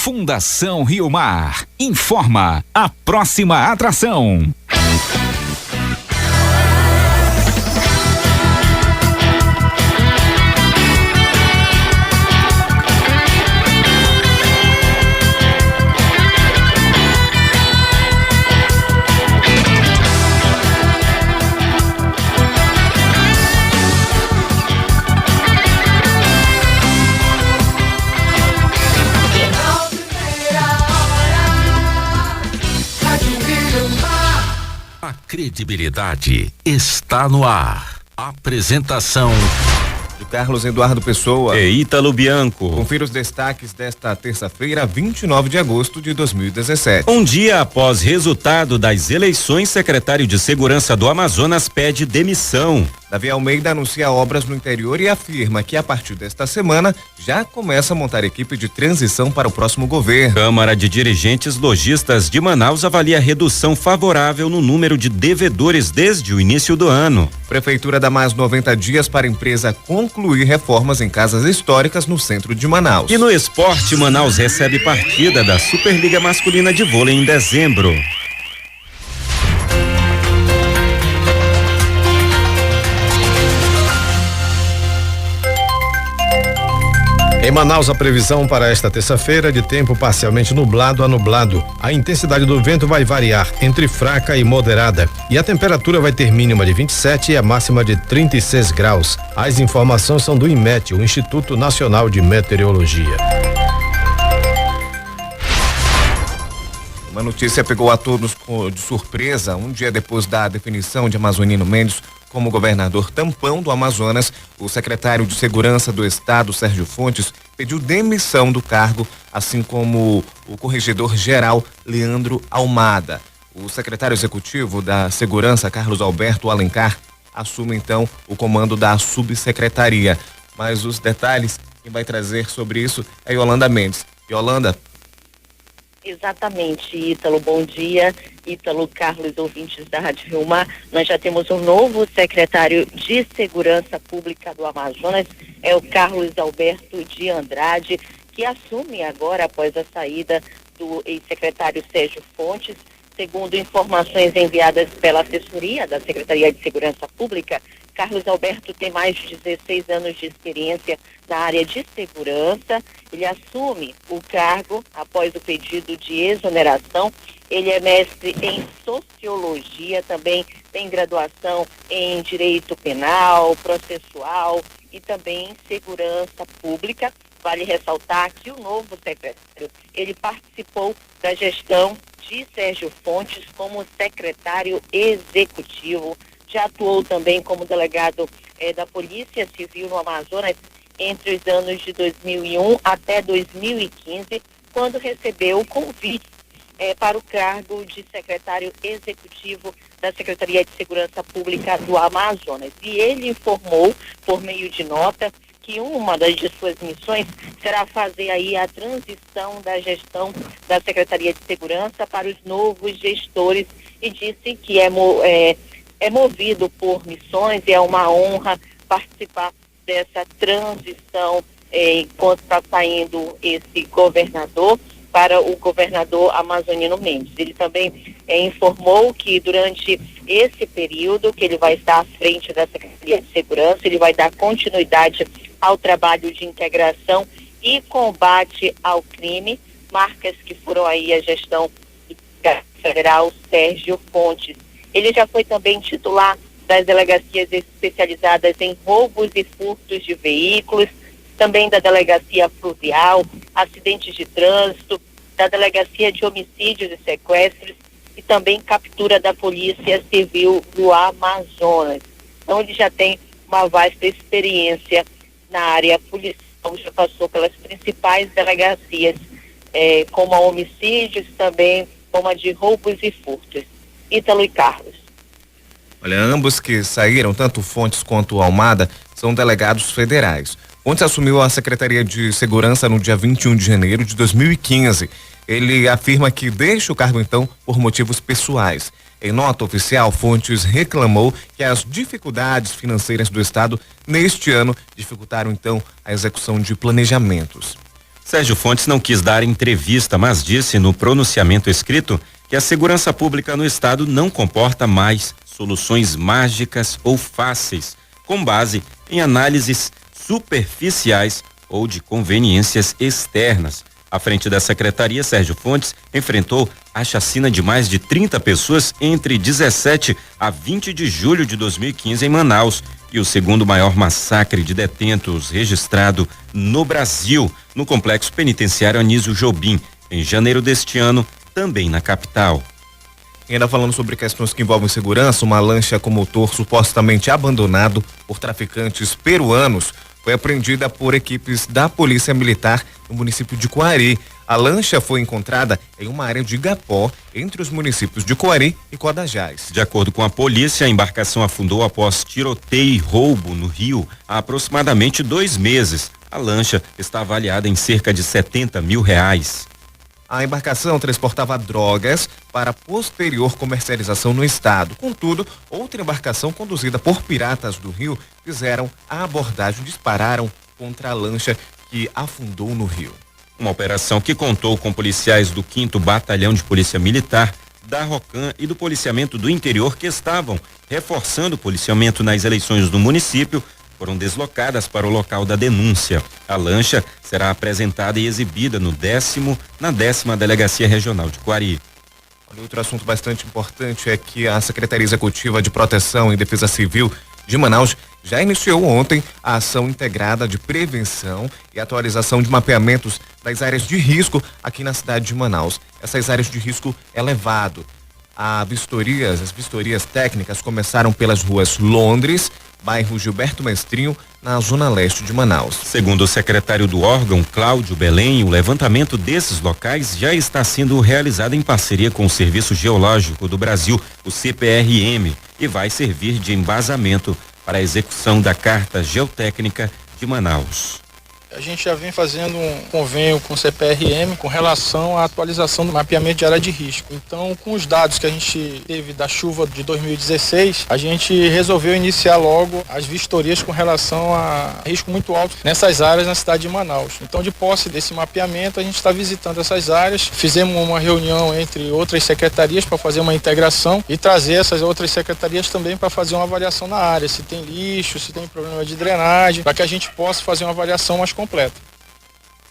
Fundação Rio Mar informa a próxima atração. A credibilidade está no ar. Apresentação de Carlos Eduardo Pessoa e Ítalo Bianco. Confira os destaques desta terça-feira, 29 de agosto de 2017. Um dia após resultado das eleições, secretário de Segurança do Amazonas pede demissão. Davi Almeida anuncia obras no interior e afirma que a partir desta semana já começa a montar equipe de transição para o próximo governo. Câmara de Dirigentes Lojistas de Manaus avalia redução favorável no número de devedores desde o início do ano. Prefeitura dá mais 90 dias para a empresa concluir reformas em casas históricas no centro de Manaus. E no esporte, Manaus recebe partida da Superliga Masculina de Vôlei em dezembro. Em Manaus, a previsão para esta terça-feira é de tempo parcialmente nublado a nublado. A intensidade do vento vai variar entre fraca e moderada e a temperatura vai ter mínima de 27 e a máxima de 36 graus. As informações são do INMET, o Instituto Nacional de Meteorologia. Uma notícia pegou a todos de surpresa. Um dia depois da definição de Amazonino Mendes como governador tampão do Amazonas, o secretário de Segurança do Estado, Sérgio Fontes, pediu demissão do cargo, assim como o corregedor-geral Leandro Almada. O secretário executivo da Segurança, Carlos Alberto Alencar, assume então o comando da subsecretaria. Mas os detalhes, quem vai trazer sobre isso é Yolanda Mendes. Yolanda. Exatamente, Ítalo, bom dia. Ítalo, Carlos, ouvintes da Rádio Rio Mar. Nós já temos um novo secretário de Segurança Pública do Amazonas, é o Carlos Alberto de Andrade, que assume agora após a saída do ex-secretário Sérgio Fontes. Segundo informações enviadas pela assessoria da Secretaria de Segurança Pública, Carlos Alberto tem mais de 16 anos de experiência na área de segurança. Ele assume o cargo após o pedido de exoneração. Ele é mestre em sociologia, também tem graduação em direito penal, processual e também em segurança pública. Vale ressaltar que o novo secretário, ele participou da gestão de Sérgio Fontes como secretário executivo. Já atuou também como delegado da Polícia Civil no Amazonas entre os anos de 2001 até 2015, quando recebeu o convite para o cargo de secretário executivo da Secretaria de Segurança Pública do Amazonas. E ele informou, por meio de nota, que uma das suas missões será fazer aí a transição da gestão da Secretaria de Segurança para os novos gestores, e disse que é movido por missões e é uma honra participar dessa transição enquanto está saindo esse governador para o governador Amazonino Mendes. Ele também informou que durante esse período que ele vai estar à frente da Secretaria de Segurança, ele vai dar continuidade ao trabalho de integração e combate ao crime, marcas que foram aí a gestão do federal Sérgio Fontes. Ele já foi também titular das delegacias especializadas em roubos e furtos de veículos, também da delegacia fluvial, acidentes de trânsito, da delegacia de homicídios e sequestros e também captura da Polícia Civil do Amazonas. Então ele já tem uma vasta experiência na área policial, já passou pelas principais delegacias, como a homicídios, também como a de roubos e furtos. Ítalo e Carlos. Olha, ambos que saíram, tanto Fontes quanto Almada, são delegados federais. Fontes assumiu a Secretaria de Segurança no dia 21 de janeiro de 2015. Ele afirma que deixa o cargo então por motivos pessoais. Em nota oficial, Fontes reclamou que as dificuldades financeiras do Estado neste ano dificultaram então a execução de planejamentos. Sérgio Fontes não quis dar entrevista, mas disse no pronunciamento escrito que a segurança pública no estado não comporta mais soluções mágicas ou fáceis, com base em análises superficiais ou de conveniências externas. À frente da secretaria, Sérgio Fontes enfrentou a chacina de mais de 30 pessoas entre 17 a 20 de julho de 2015 em Manaus e o segundo maior massacre de detentos registrado no Brasil, no complexo penitenciário Anísio Jobim, em janeiro deste ano, também na capital. E ainda falando sobre questões que envolvem segurança, uma lancha com motor supostamente abandonado por traficantes peruanos foi apreendida por equipes da Polícia Militar no município de Coari. A lancha foi encontrada em uma área de Igapó, entre os municípios de Coari e Codajás. De acordo com a polícia, a embarcação afundou após tiroteio e roubo no rio há aproximadamente 2 meses. A lancha está avaliada em cerca de R$70 mil. A embarcação transportava drogas para posterior comercialização no estado. Contudo, outra embarcação conduzida por piratas do rio fizeram a abordagem e dispararam contra a lancha que afundou no rio. Uma operação que contou com policiais do 5º Batalhão de Polícia Militar, da Rocan e do Policiamento do Interior que estavam reforçando o policiamento nas eleições do município, foram deslocadas para o local da denúncia. A lancha será apresentada e exibida na 10ª Delegacia Regional de Coari. Outro assunto bastante importante é que a Secretaria Executiva de Proteção e Defesa Civil de Manaus já iniciou ontem a ação integrada de prevenção e atualização de mapeamentos das áreas de risco aqui na cidade de Manaus. Essas áreas de risco elevado. As vistorias técnicas começaram pelas ruas Londres, bairro Gilberto Mestrinho, na zona leste de Manaus. Segundo o secretário do órgão, Cláudio Belém, o levantamento desses locais já está sendo realizado em parceria com o Serviço Geológico do Brasil, o CPRM, e vai servir de embasamento para a execução da Carta Geotécnica de Manaus. A gente já vem fazendo um convênio com o CPRM com relação à atualização do mapeamento de área de risco. Então, com os dados que a gente teve da chuva de 2016, a gente resolveu iniciar logo as vistorias com relação a risco muito alto nessas áreas na cidade de Manaus. Então, de posse desse mapeamento, a gente está visitando essas áreas. Fizemos uma reunião entre outras secretarias para fazer uma integração e trazer essas outras secretarias também para fazer uma avaliação na área, se tem lixo, se tem problema de drenagem, para que a gente possa fazer uma avaliação mais completa.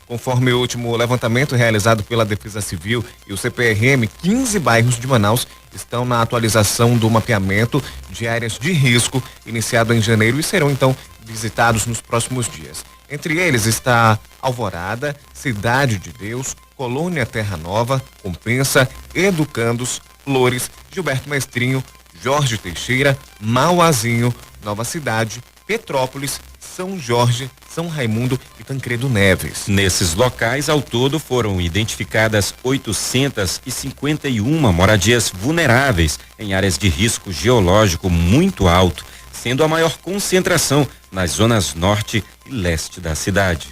Conforme o último levantamento realizado pela Defesa Civil e o CPRM, 15 bairros de Manaus estão na atualização do mapeamento de áreas de risco iniciado em janeiro e serão então visitados nos próximos dias. Entre eles está Alvorada, Cidade de Deus, Colônia Terra Nova, Compensa, Educandos, Flores, Gilberto Mestrinho, Jorge Teixeira, Mauazinho, Nova Cidade, Petrópolis, São Jorge, São Raimundo e Tancredo Neves. Nesses locais, ao todo, foram identificadas 851 moradias vulneráveis em áreas de risco geológico muito alto, sendo a maior concentração nas zonas norte e leste da cidade.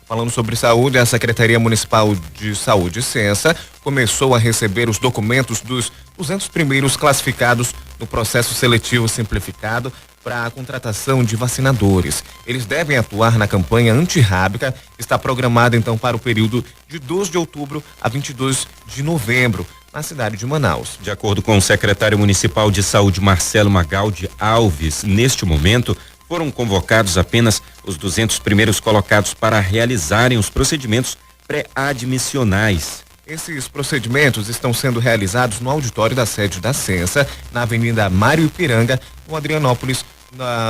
Falando sobre saúde, a Secretaria Municipal de Saúde, Censa, começou a receber os documentos dos 200 primeiros classificados no processo seletivo simplificado para a contratação de vacinadores. Eles devem atuar na campanha antirrábica, que está programada então para o período de 12 de outubro a 22 de novembro, na cidade de Manaus. De acordo com o secretário municipal de saúde, Marcelo Magaldi Alves, neste momento, foram convocados apenas os 200 primeiros colocados para realizarem os procedimentos pré-admissionais. Esses procedimentos estão sendo realizados no auditório da sede da Censa, na Avenida Mário Ipiranga, no Adrianópolis,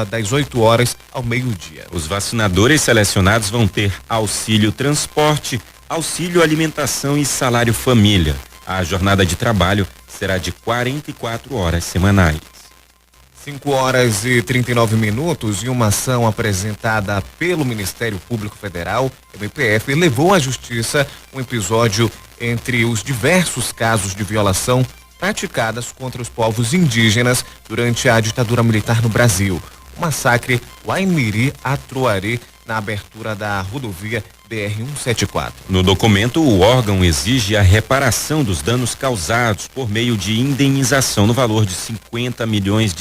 das 8 horas ao meio-dia. Os vacinadores selecionados vão ter auxílio transporte, auxílio alimentação e salário família. A jornada de trabalho será de 44 horas semanais. 5 horas e 39 minutos e uma ação apresentada pelo Ministério Público Federal, MPF, levou à justiça um episódio entre os diversos casos de violação praticadas contra os povos indígenas durante a ditadura militar no Brasil. O massacre Waimiri-Atroari, na abertura da rodovia BR-174. No documento, o órgão exige a reparação dos danos causados por meio de indenização no valor de R$50 milhões.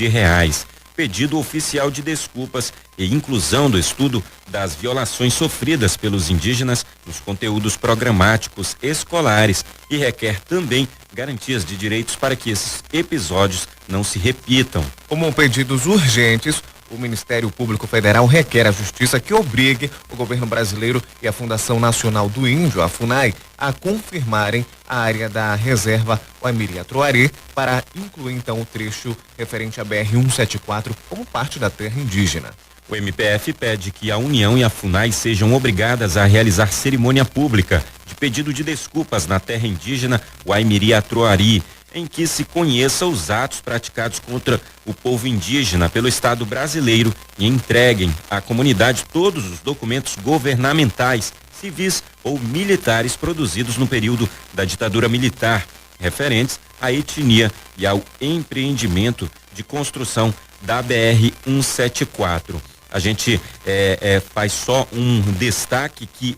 pedido oficial de desculpas e inclusão do estudo das violações sofridas pelos indígenas nos conteúdos programáticos escolares e requer também garantias de direitos para que esses episódios não se repitam. Como pedidos urgentes, o Ministério Público Federal requer à Justiça que obrigue o governo brasileiro e a Fundação Nacional do Índio, a FUNAI, a confirmarem a área da reserva Uaimiri-Atuari para incluir então o trecho referente à BR-174 como parte da terra indígena. O MPF pede que a União e a FUNAI sejam obrigadas a realizar cerimônia pública de pedido de desculpas na terra indígena Uaimiri-Atuari, em que se conheça os atos praticados contra o povo indígena pelo Estado brasileiro e entreguem à comunidade todos os documentos governamentais, civis ou militares produzidos no período da ditadura militar, referentes à etnia e ao empreendimento de construção da BR-174. A gente faz só um destaque que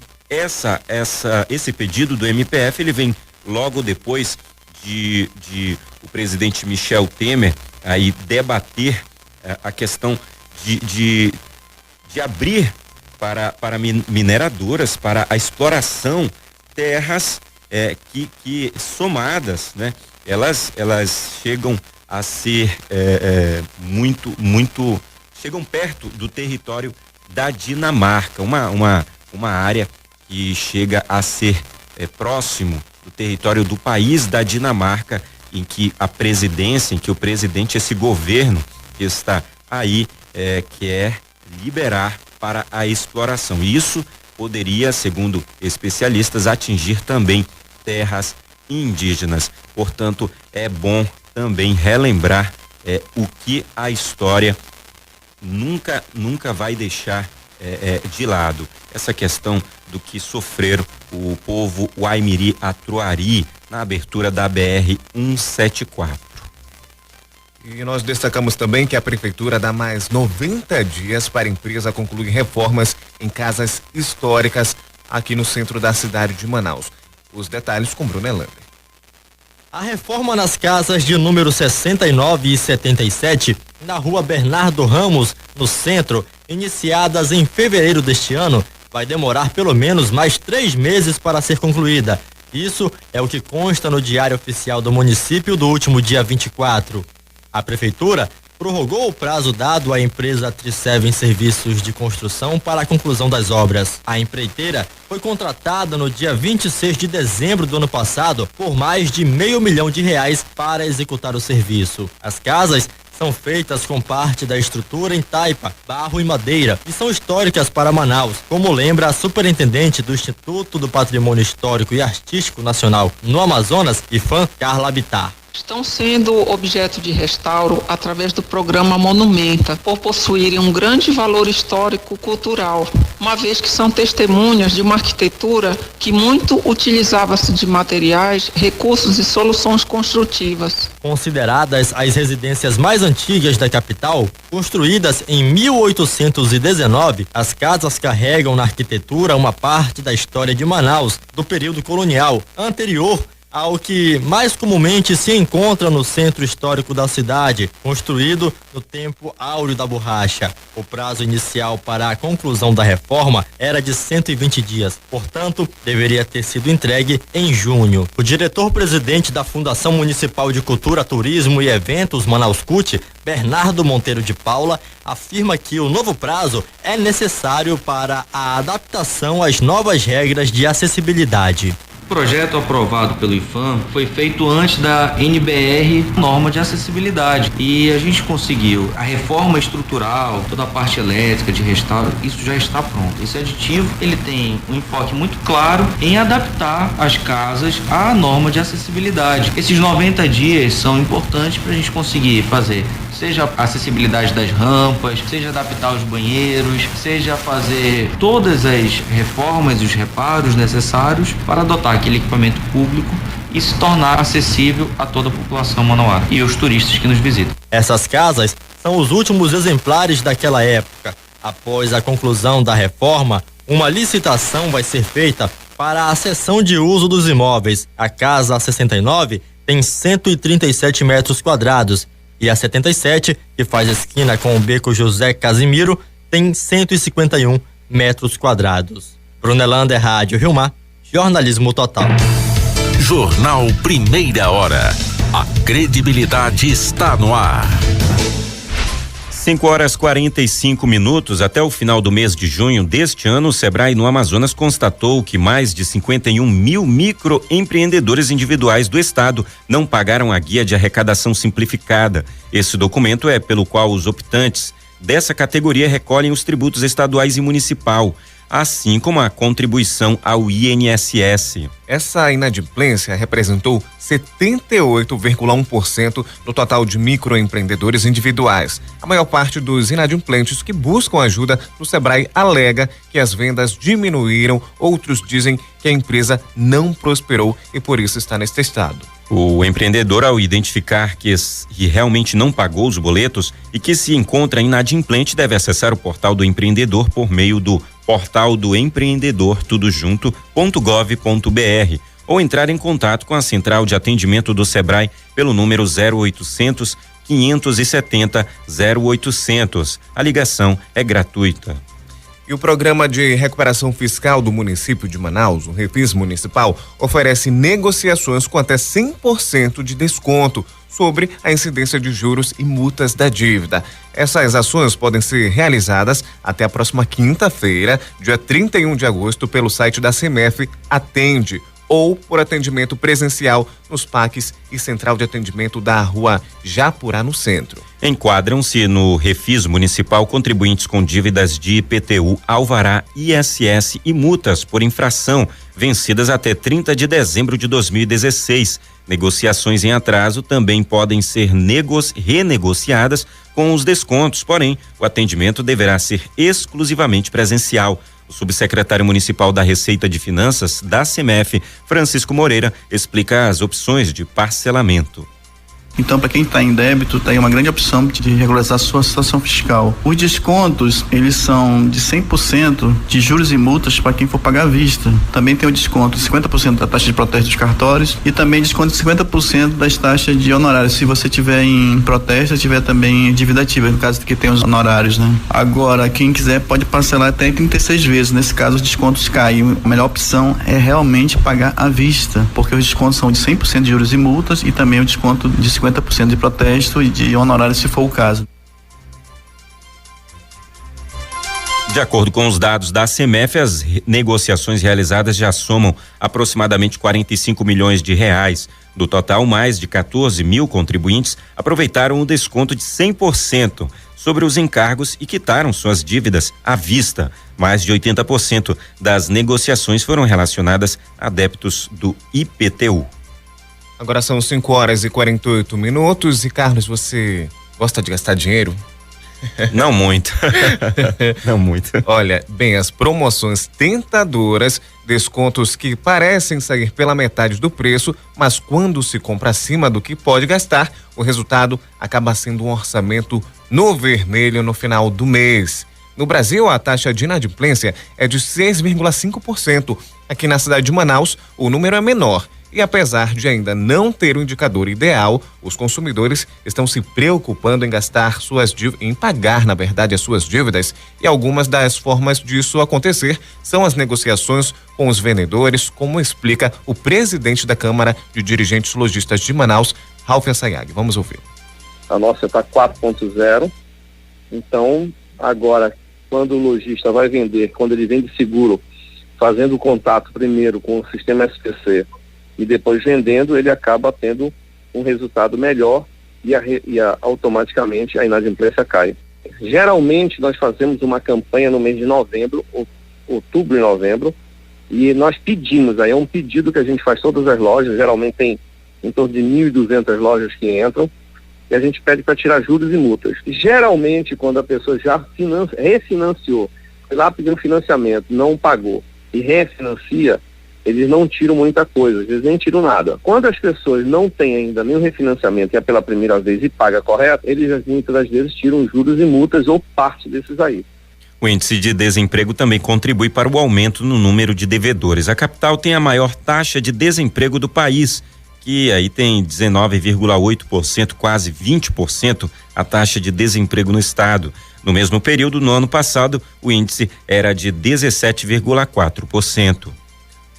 esse pedido do MPF ele vem logo depois de o presidente Michel Temer aí debater a questão de abrir para mineradoras, para a exploração terras que somadas, né? Elas chegam a ser chegam perto do território da Dinamarca, uma área que chega a ser próximo do território do país da Dinamarca, em que a presidência, em que o presidente, esse governo que está aí, quer liberar para a exploração. Isso poderia, segundo especialistas, atingir também terras indígenas. Portanto, é bom também relembrar o que a história nunca vai deixar de lado. Essa questão do que sofreram o povo Uaimiri-Atuari na abertura da BR-174. E nós destacamos também que a Prefeitura dá mais 90 dias para a empresa concluir reformas em casas históricas aqui no centro da cidade de Manaus. Os detalhes com Bruno Elander. A reforma nas casas de número 69 e 77, na rua Bernardo Ramos, no centro, iniciadas em fevereiro deste ano, vai demorar pelo menos mais 3 meses para ser concluída. Isso é o que consta no Diário Oficial do município do último dia 24. A Prefeitura prorrogou o prazo dado à empresa Triseven Serviços de Construção para a conclusão das obras. A empreiteira foi contratada no dia 26 de dezembro do ano passado por mais de R$500 mil para executar o serviço. As casas são feitas com parte da estrutura em taipa, barro e madeira e são históricas para Manaus, como lembra a superintendente do Instituto do Patrimônio Histórico e Artístico Nacional no Amazonas, IFAM, Carla Bittar. Estão sendo objeto de restauro através do programa Monumenta, por possuírem um grande valor histórico-cultural, uma vez que são testemunhas de uma arquitetura que muito utilizava-se de materiais, recursos e soluções construtivas. Consideradas as residências mais antigas da capital, construídas em 1819, as casas carregam na arquitetura uma parte da história de Manaus, do período colonial, anterior ao que mais comumente se encontra no centro histórico da cidade, construído no tempo áureo da borracha. O prazo inicial para a conclusão da reforma era de 120 dias, portanto, deveria ter sido entregue em junho. O diretor-presidente da Fundação Municipal de Cultura, Turismo e Eventos, Manaus CUT, Bernardo Monteiro de Paula, afirma que o novo prazo é necessário para a adaptação às novas regras de acessibilidade. O projeto aprovado pelo IFAM foi feito antes da NBR, norma de acessibilidade, e a gente conseguiu a reforma estrutural, toda a parte elétrica de restauro, isso já está pronto. Esse aditivo, ele tem um enfoque muito claro em adaptar as casas à norma de acessibilidade. Esses 90 dias são importantes para a gente conseguir fazer seja a acessibilidade das rampas, seja adaptar os banheiros, seja fazer todas as reformas e os reparos necessários para adotar aquele equipamento público e se tornar acessível a toda a população manauara e os turistas que nos visitam. Essas casas são os últimos exemplares daquela época. Após a conclusão da reforma, uma licitação vai ser feita para a cessão de uso dos imóveis. A casa 69 tem 137 metros quadrados E a 77, que faz esquina com o beco José Casimiro, tem 151 metros quadrados. Brunelander, Rádio Rio Mar, jornalismo total. Jornal Primeira Hora. A credibilidade está no ar. 5h45. Até o final do mês de junho deste ano, o Sebrae no Amazonas constatou que mais de 51 mil microempreendedores individuais do estado não pagaram a guia de arrecadação simplificada. Esse documento é pelo qual os optantes dessa categoria recolhem os tributos estaduais e municipal, assim como a contribuição ao INSS. Essa inadimplência representou 78,1% do total de microempreendedores individuais. A maior parte dos inadimplentes que buscam ajuda no Sebrae alega que as vendas diminuíram, outros dizem que a empresa não prosperou e por isso está neste estado. O empreendedor, ao identificar que realmente não pagou os boletos e que se encontra inadimplente, deve acessar o portal do empreendedor por meio do portal do empreendedor tudojunto.gov.br ou entrar em contato com a central de atendimento do Sebrae pelo número 0800 570 0800. A ligação é gratuita. E o Programa de Recuperação Fiscal do município de Manaus, o Refis Municipal, oferece negociações com até 100% de desconto sobre a incidência de juros e multas da dívida. Essas ações podem ser realizadas até a próxima quinta-feira, dia 31 de agosto, pelo site da CEMEF Atende ou por atendimento presencial nos parques e central de atendimento da Rua Japurá, no centro. Enquadram-se no Refis Municipal contribuintes com dívidas de IPTU, alvará, ISS e multas por infração vencidas até 30 de dezembro de 2016. Negociações em atraso também podem ser renegociadas com os descontos, porém, o atendimento deverá ser exclusivamente presencial. O subsecretário municipal da Receita de Finanças da CEMEF, Francisco Moreira, explica as opções de parcelamento. Então, para quem está em débito, tem uma grande opção de regularizar a sua situação fiscal. Os descontos, eles são de 100% de juros e multas para quem for pagar à vista. Também tem o desconto de 50% da taxa de protesto dos cartórios e também desconto de 50% das taxas de honorários. Se você tiver em protesto, tiver também dívida ativa, no caso que tem os honorários, né? Agora, quem quiser pode parcelar até em 36 vezes. Nesse caso, os descontos caem. A melhor opção é realmente pagar à vista, porque os descontos são de 100% de juros e multas e também o desconto de 50% de protesto e de honorários, se for o caso. De acordo com os dados da CEMEF, as negociações realizadas já somam aproximadamente 45 milhões de reais. Do total, mais de 14 mil contribuintes aproveitaram o desconto de 100% sobre os encargos e quitaram suas dívidas à vista. Mais de 80% das negociações foram relacionadas a débitos do IPTU. Agora são 5h48 e Carlos, você gosta de gastar dinheiro? Não muito. Não muito. Olha, bem, as promoções tentadoras, descontos que parecem sair pela metade do preço, mas quando se compra acima do que pode gastar, o resultado acaba sendo um orçamento no vermelho no final do mês. No Brasil, a taxa de inadimplência é de 6,5%. Aqui na cidade de Manaus, o número é menor. E apesar de ainda não ter o indicador ideal, os consumidores estão se preocupando em pagar, na verdade, as suas dívidas. E algumas das formas disso acontecer são as negociações com os vendedores, como explica o presidente da Câmara de Dirigentes Lojistas de Manaus, Ralf Assayag. Vamos ouvir. A nossa está 4.0. Então, agora, quando o lojista vai vender, quando ele vende seguro, fazendo o contato primeiro com o sistema SPC, e depois vendendo, ele acaba tendo um resultado melhor e automaticamente a inadimplência cai. Geralmente nós fazemos uma campanha no mês de novembro, outubro e novembro, e nós pedimos, aí é um pedido que a gente faz todas as lojas, geralmente tem em torno de 1.200 lojas que entram, e a gente pede para tirar juros e multas. Geralmente, quando a pessoa já refinanciou, foi lá pedir um financiamento, não pagou e refinancia, eles não tiram muita coisa, às vezes nem tiram nada. Quando as pessoas não têm ainda nenhum refinanciamento e é pela primeira vez e paga correto, eles muitas das vezes tiram juros e multas ou parte desses aí. O índice de desemprego também contribui para o aumento no número de devedores. A capital tem a maior taxa de desemprego do país, que aí tem 19,8%, quase 20% a taxa de desemprego no estado. No mesmo período, no ano passado, o índice era de 17,4%.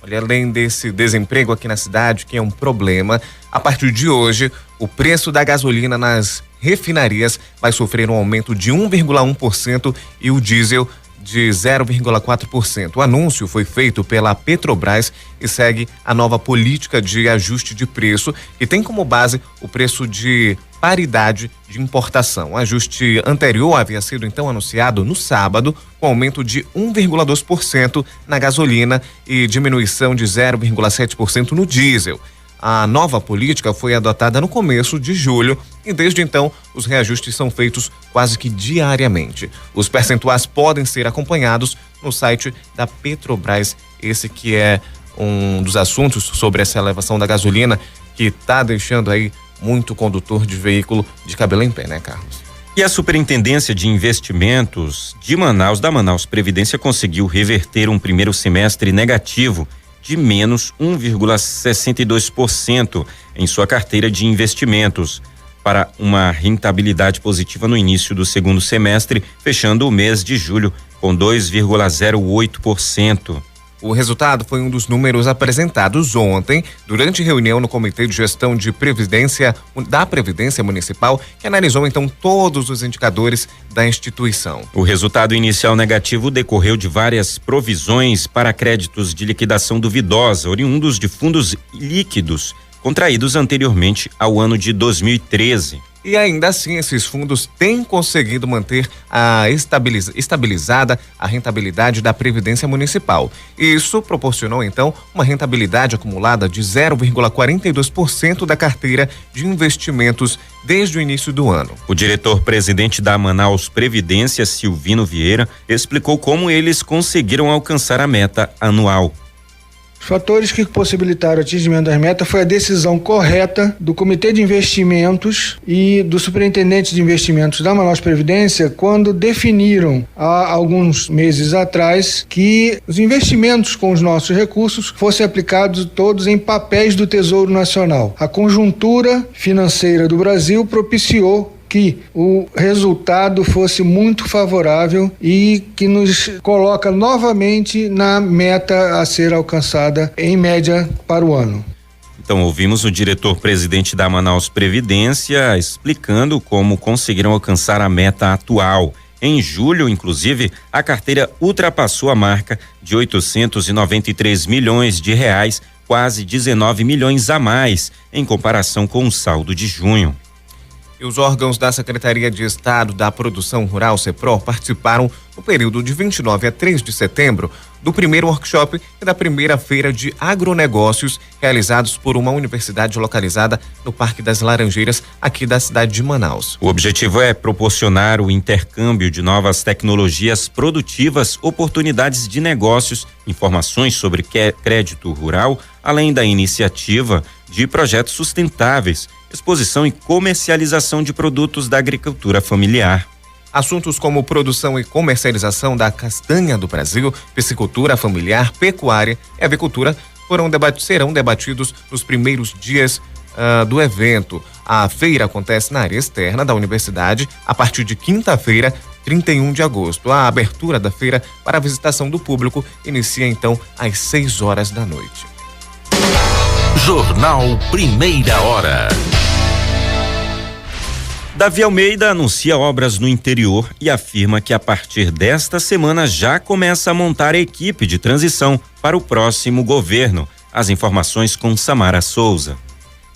Olha, além desse desemprego aqui na cidade, que é um problema, a partir de hoje, o preço da gasolina nas refinarias vai sofrer um aumento de 1,1% e o diesel de 0,4%. O anúncio foi feito pela Petrobras e segue a nova política de ajuste de preço, que tem como base o preço de paridade de importação. O ajuste anterior havia sido então anunciado no sábado, com aumento de 1,2% na gasolina e diminuição de 0,7% no diesel. A nova política foi adotada no começo de julho e desde então os reajustes são feitos quase que diariamente. Os percentuais podem ser acompanhados no site da Petrobras, esse que é um dos assuntos sobre essa elevação da gasolina que está deixando aí muito condutor de veículo de cabelo em pé, né, Carlos? E a Superintendência de Investimentos de Manaus, da Manaus Previdência, conseguiu reverter um primeiro semestre negativo de menos 1,62% em sua carteira de investimentos, para uma rentabilidade positiva no início do segundo semestre, fechando o mês de julho com 2,08%. O resultado foi um dos números apresentados ontem durante reunião no Comitê de Gestão de Previdência da Previdência Municipal, que analisou então todos os indicadores da instituição. O resultado inicial negativo decorreu de várias provisões para créditos de liquidação duvidosa, oriundos de fundos líquidos contraídos anteriormente ao ano de 2013. E ainda assim, esses fundos têm conseguido manter estabilizada a rentabilidade da Previdência Municipal. Isso proporcionou, então, uma rentabilidade acumulada de 0,42% da carteira de investimentos desde o início do ano. O diretor-presidente da Manaus Previdência, Silvino Vieira, explicou como eles conseguiram alcançar a meta anual. Os fatores que possibilitaram o atingimento das metas foi a decisão correta do Comitê de Investimentos e do Superintendente de Investimentos da Manaus Previdência, quando definiram há alguns meses atrás que os investimentos com os nossos recursos fossem aplicados todos em papéis do Tesouro Nacional. A conjuntura financeira do Brasil propiciou que o resultado fosse muito favorável e que nos coloca novamente na meta a ser alcançada em média para o ano. Então, ouvimos o diretor-presidente da Manaus Previdência explicando como conseguiram alcançar a meta atual. Em julho, inclusive, a carteira ultrapassou a marca de 893 milhões de reais, quase 19 milhões a mais em comparação com o saldo de junho. E os órgãos da Secretaria de Estado da Produção Rural, CEPRO, participaram no período de 29 a 3 de setembro do primeiro workshop e da primeira feira de agronegócios realizados por uma universidade localizada no Parque das Laranjeiras, aqui da cidade de Manaus. O objetivo é proporcionar o intercâmbio de novas tecnologias produtivas, oportunidades de negócios, informações sobre crédito rural, além da iniciativa de projetos sustentáveis, exposição e comercialização de produtos da agricultura familiar. Assuntos como produção e comercialização da castanha do Brasil, piscicultura familiar, pecuária e avicultura serão debatidos nos primeiros dias do evento. A feira acontece na área externa da universidade a partir de quinta-feira, 31 de agosto. A abertura da feira para a visitação do público inicia então às 6 horas da noite. Jornal Primeira Hora. Davi Almeida anuncia obras no interior e afirma que a partir desta semana já começa a montar a equipe de transição para o próximo governo. As informações com Samara Souza.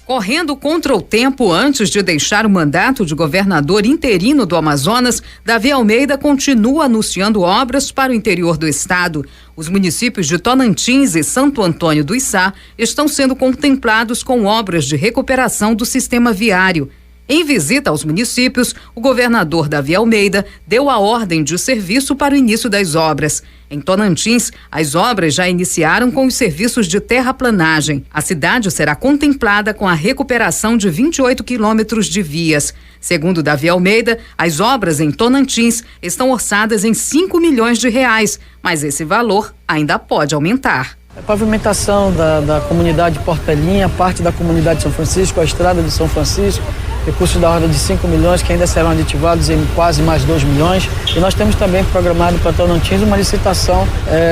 Correndo contra o tempo antes de deixar o mandato de governador interino do Amazonas, Davi Almeida continua anunciando obras para o interior do estado. Os municípios de Tonantins e Santo Antônio do Içá estão sendo contemplados com obras de recuperação do sistema viário. Em visita aos municípios, o governador Davi Almeida deu a ordem de serviço para o início das obras. Em Tonantins, as obras já iniciaram com os serviços de terraplanagem. A cidade será contemplada com a recuperação de 28 quilômetros de vias. Segundo Davi Almeida, as obras em Tonantins estão orçadas em 5 milhões de reais, mas esse valor ainda pode aumentar. A pavimentação da comunidade Portelinha, parte da comunidade de São Francisco, a estrada de São Francisco, recursos da ordem de 5 milhões que ainda serão aditivados em quase mais 2 milhões. E nós temos também programado para Tonantins uma licitação,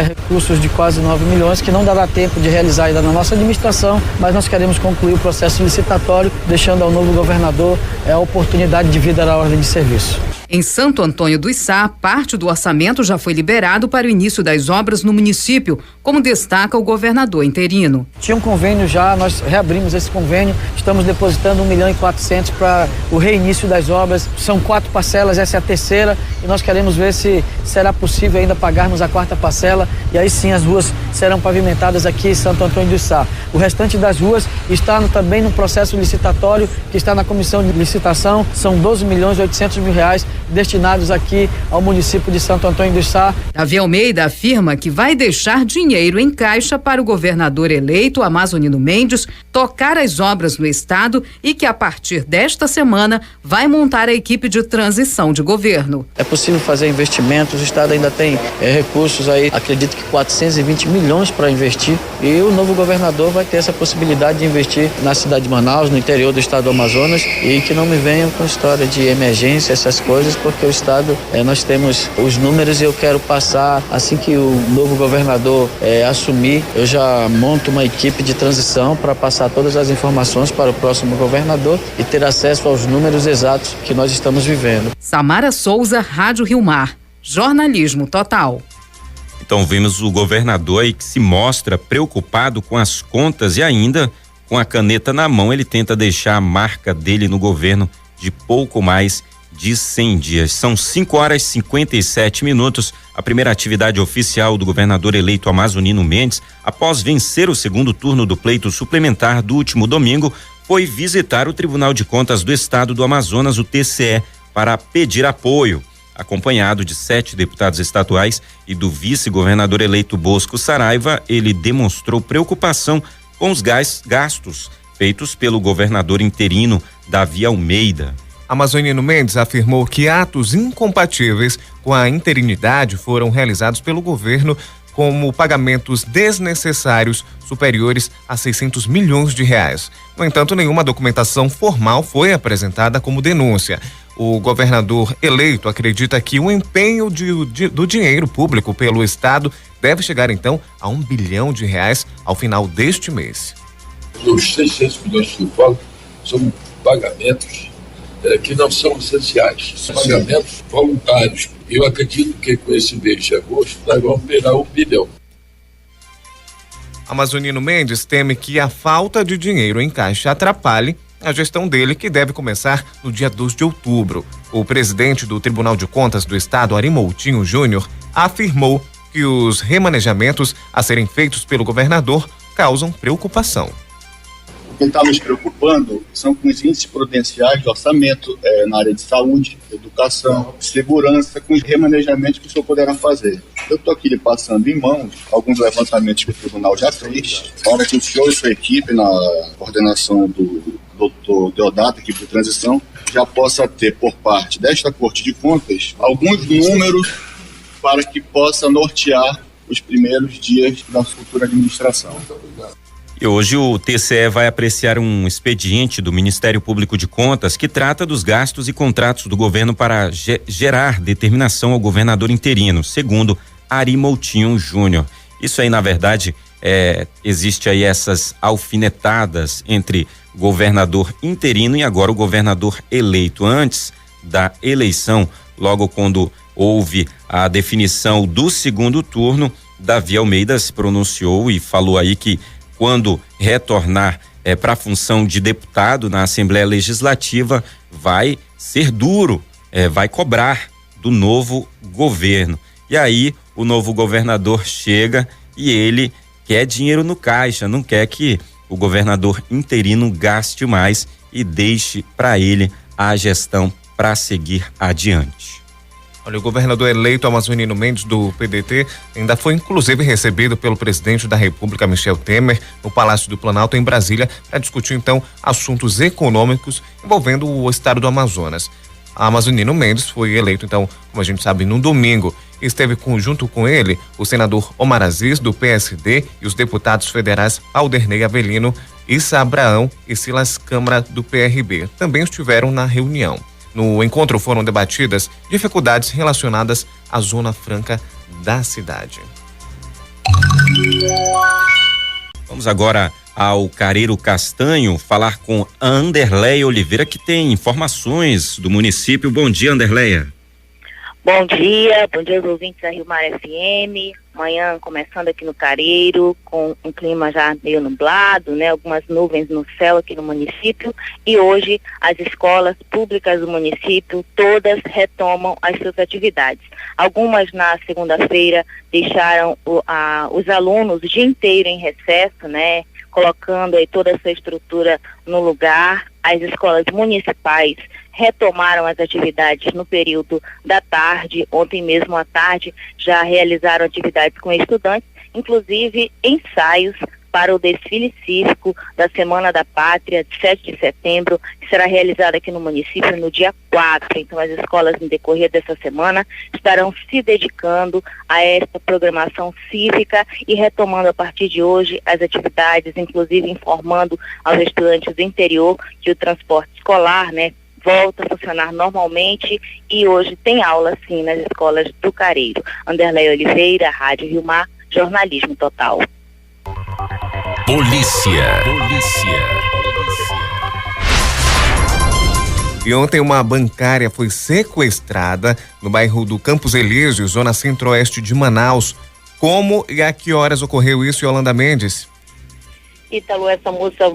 recursos de quase 9 milhões, que não dará tempo de realizar ainda na nossa administração, mas nós queremos concluir o processo licitatório, deixando ao novo governador a oportunidade de vir dar a ordem de serviço. Em Santo Antônio do Içá, parte do orçamento já foi liberado para o início das obras no município, como destaca o governador interino. Tinha um convênio já, nós reabrimos esse convênio, estamos depositando 1.400.000 para o reinício das obras. São 4 parcelas, essa é a terceira, e nós queremos ver se será possível ainda pagarmos a 4ª parcela, e aí sim as ruas serão pavimentadas aqui em Santo Antônio do Içá. O restante das ruas está também no processo licitatório, que está na comissão de licitação, são 12.800.000 destinados aqui ao município de Santo Antônio do Içá. Davi Almeida afirma que vai deixar dinheiro em caixa para o governador eleito Amazonino Mendes tocar as obras no estado e que a partir desta semana vai montar a equipe de transição de governo. É possível fazer investimentos, o estado ainda tem recursos aí, acredito que 420 milhões para investir, e o novo governador vai ter essa possibilidade de investir na cidade de Manaus, no interior do estado do Amazonas, e que não me venham com história de emergência, essas coisas, porque o estado, nós temos os números e eu quero passar, assim que o novo governador assumir, eu já monto uma equipe de transição para passar todas as informações para o próximo governador e ter acesso aos números exatos que nós estamos vivendo. Samara Souza, Rádio Rio Mar, jornalismo total. Então vimos o governador aí que se mostra preocupado com as contas e ainda com a caneta na mão ele tenta deixar a marca dele no governo de pouco mais de 100 dias. São 5h57. A primeira atividade oficial do governador eleito Amazonino Mendes, após vencer o segundo turno do pleito suplementar do último domingo, foi visitar o Tribunal de Contas do Estado do Amazonas, o TCE, para pedir apoio. Acompanhado de 7 deputados estaduais e do vice-governador eleito Bosco Saraiva, ele demonstrou preocupação com os gastos feitos pelo governador interino Davi Almeida. Amazonino Mendes afirmou que atos incompatíveis com a interinidade foram realizados pelo governo, como pagamentos desnecessários superiores a 600 milhões de reais. No entanto, nenhuma documentação formal foi apresentada como denúncia. O governador eleito acredita que o empenho do dinheiro público pelo Estado deve chegar, então, a R$1 bilhão ao final deste mês. Os 600 milhões que eu falo são pagamentos que não são essenciais, são pagamentos voluntários. Eu acredito que com esse mês de agosto nós vamos pegar R$1 bilhão. Amazonino Mendes teme que a falta de dinheiro em caixa atrapalhe a gestão dele, que deve começar no dia 2 de outubro. O presidente do Tribunal de Contas do Estado, Ari Moutinho Júnior, afirmou que os remanejamentos a serem feitos pelo governador causam preocupação. O que está nos preocupando são com os índices prudenciais de orçamento na área de saúde, educação, segurança, com os remanejamentos que o senhor poderá fazer. Eu estou aqui lhe passando em mãos alguns levantamentos que o tribunal já fez, para que o senhor e sua equipe, na coordenação do doutor Deodato, equipe de transição, já possa ter por parte desta Corte de Contas alguns números para que possa nortear os primeiros dias da futura administração. Muito obrigado. E hoje o TCE vai apreciar um expediente do Ministério Público de Contas que trata dos gastos e contratos do governo para gerar determinação ao governador interino, segundo Ari Moutinho Júnior. Isso aí, na verdade, existe aí essas alfinetadas entre governador interino e agora o governador eleito. Antes da eleição, logo quando houve a definição do segundo turno, Davi Almeida se pronunciou e falou aí que quando retornar para a função de deputado na Assembleia Legislativa, vai ser duro, vai cobrar do novo governo. E aí o novo governador chega e ele quer dinheiro no caixa, não quer que o governador interino gaste mais e deixe para ele a gestão para seguir adiante. Olha, o governador eleito Amazonino Mendes, do PDT, ainda foi inclusive recebido pelo presidente da República, Michel Temer, no Palácio do Planalto, em Brasília, para discutir então assuntos econômicos envolvendo o estado do Amazonas. A Amazonino Mendes foi eleito, então, como a gente sabe, no domingo. Esteve junto com ele o senador Omar Aziz, do PSD, e os deputados federais Alderney Avelino, Issa Abraão e Silas Câmara, do PRB. Também estiveram na reunião. No encontro foram debatidas dificuldades relacionadas à Zona Franca da cidade. Vamos agora ao Careiro Castanho falar com a Anderleia Oliveira, que tem informações do município. Bom dia, Anderleia. Bom dia aos ouvintes da Rio Mar FM. Manhã começando aqui no Careiro, com um clima já meio nublado, né? Algumas nuvens no céu aqui no município. E hoje as escolas públicas do município todas retomam as suas atividades. Algumas na segunda-feira deixaram os alunos o dia inteiro em recesso, né? Colocando aí toda essa estrutura no lugar. As escolas municipais retomaram as atividades no período da tarde. Ontem mesmo à tarde já realizaram atividades com estudantes, inclusive ensaios para o desfile cívico da Semana da Pátria, de 7 de setembro, que será realizado aqui no município no dia 4. Então as escolas, no decorrer dessa semana, estarão se dedicando a esta programação cívica e retomando a partir de hoje as atividades, inclusive informando aos estudantes do interior que o transporte escolar, né, volta a funcionar normalmente e hoje tem aula sim nas escolas do Careiro. Anderleia Oliveira, Rádio Rio Mar, jornalismo total. Polícia. E ontem uma bancária foi sequestrada no bairro do Campos Elíseos, zona centro-oeste de Manaus. Como e a que horas ocorreu isso, Yolanda Mendes? Ítalo, essa moça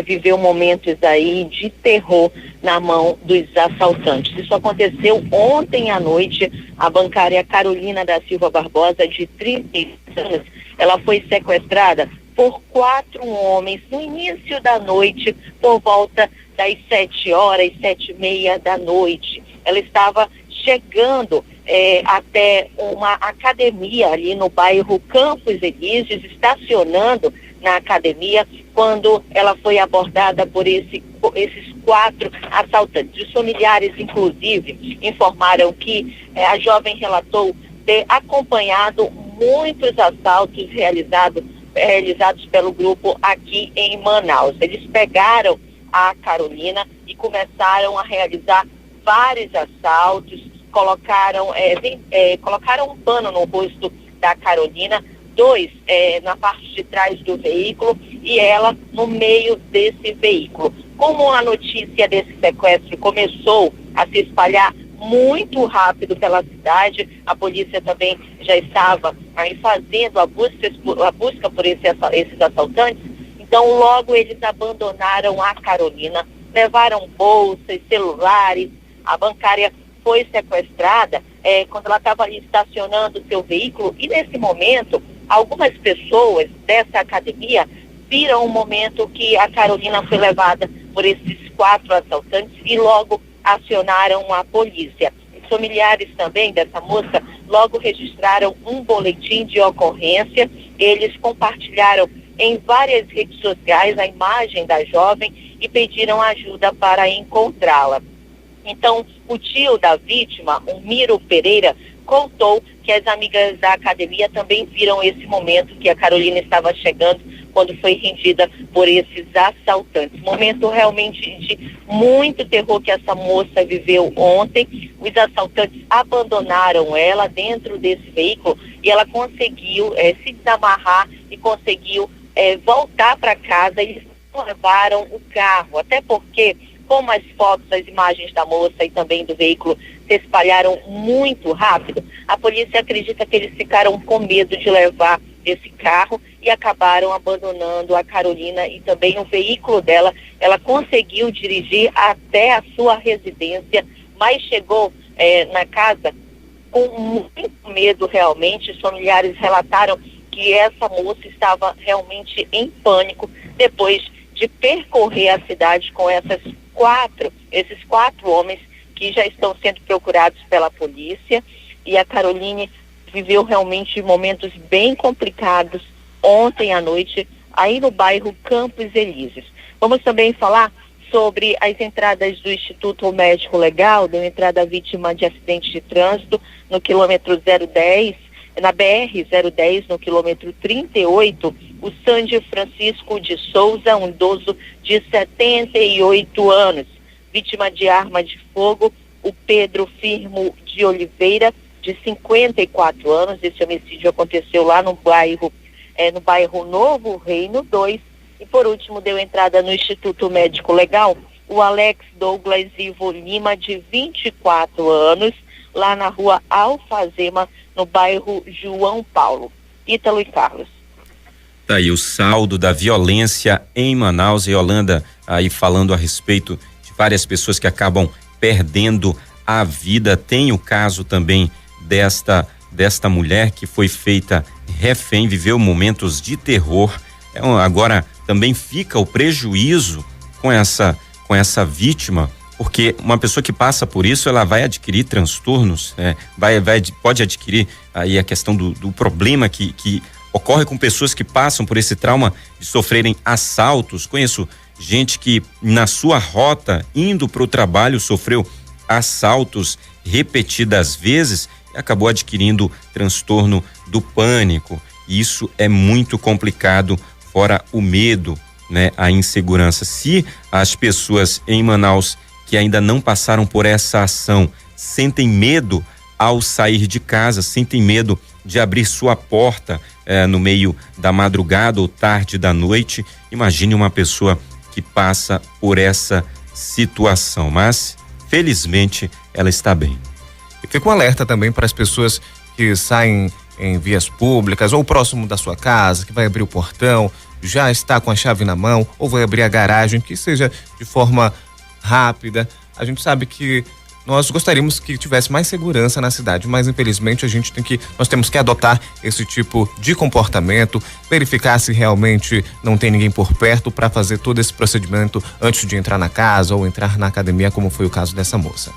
viveu momentos aí de terror na mão dos assaltantes. Isso aconteceu ontem à noite. A bancária Carolina da Silva Barbosa, de 30 anos, ela foi sequestrada por 4 homens no início da noite, por volta das 7h, 7h30 da noite. Ela estava chegando até uma academia ali no bairro Campos Elíseos, estacionando na academia, quando ela foi abordada por esses 4 assaltantes. Os familiares, inclusive, informaram que a jovem relatou ter acompanhado muitos assaltos realizados pelo grupo aqui em Manaus. Eles pegaram a Carolina e começaram a realizar vários assaltos, colocaram um pano no rosto da Carolina, 2 na parte de trás do veículo e ela no meio desse veículo. Como a notícia desse sequestro começou a se espalhar muito rápido pela cidade, a polícia também já estava aí fazendo a busca por esses assaltantes. Então logo eles abandonaram a Carolina, levaram bolsas, celulares. A bancária foi sequestrada quando ela estava ali estacionando o seu veículo e nesse momento algumas pessoas dessa academia viram o momento que a Carolina foi levada por esses 4 assaltantes e logo acionaram a polícia. Os familiares também dessa moça logo registraram um boletim de ocorrência. Eles compartilharam em várias redes sociais a imagem da jovem e pediram ajuda para encontrá-la. Então, o tio da vítima, o Miro Pereira, contou que as amigas da academia também viram esse momento que a Carolina estava chegando quando foi rendida por esses assaltantes. Momento realmente de muito terror que essa moça viveu ontem. Os assaltantes abandonaram ela dentro desse veículo e ela conseguiu se desamarrar e conseguiu voltar para casa. Eles levaram o carro, até porque como as fotos, as imagens da moça e também do veículo se espalharam muito rápido, a polícia acredita que eles ficaram com medo de levar esse carro e acabaram abandonando a Carolina e também o veículo dela. Ela conseguiu dirigir até a sua residência, mas chegou na casa com muito medo realmente. Os familiares relataram que essa moça estava realmente em pânico depois de percorrer a cidade com esses quatro homens que já estão sendo procurados pela polícia. E a Caroline viveu realmente momentos bem complicados ontem à noite aí no bairro Campos Elíseos. Vamos também falar sobre as entradas do Instituto Médico Legal, deu entrada vítima de acidente de trânsito no quilômetro 010, na BR-010, no quilômetro 38, o Sandy Francisco de Souza, um idoso de 78 anos. Vítima de arma de fogo, o Pedro Firmo de Oliveira, de 54 anos. Esse homicídio aconteceu lá no bairro Novo Reino 2. E por último, deu entrada no Instituto Médico Legal o Alex Douglas Ivo Lima, de 24 anos, lá na rua Alfazema, no bairro João Paulo. Ítalo e Carlos. Tá aí o saldo da violência em Manaus. E Yolanda aí falando a respeito de várias pessoas que acabam perdendo a vida. Tem o caso também desta mulher que foi feita refém, viveu momentos de terror. Agora também fica o prejuízo com essa vítima, porque uma pessoa que passa por isso, ela vai adquirir transtornos, pode adquirir aí a questão do problema que ocorre com pessoas que passam por esse trauma de sofrerem assaltos. Conheço gente que na sua rota, indo para o trabalho, sofreu assaltos repetidas vezes e acabou adquirindo transtorno do pânico. Isso é muito complicado, fora o medo, né, a insegurança. Se as pessoas em Manaus que ainda não passaram por essa ação sentem medo ao sair de casa, sentem medo de abrir sua porta no meio da madrugada ou tarde da noite, imagine uma pessoa que passa por essa situação, mas felizmente ela está bem. E fica um alerta também para as pessoas que saem em vias públicas ou próximo da sua casa, que vai abrir o portão, já está com a chave na mão ou vai abrir a garagem, que seja de forma rápida. A gente sabe que nós gostaríamos que tivesse mais segurança na cidade, mas infelizmente nós temos que adotar esse tipo de comportamento, verificar se realmente não tem ninguém por perto para fazer todo esse procedimento antes de entrar na casa ou entrar na academia, como foi o caso dessa moça.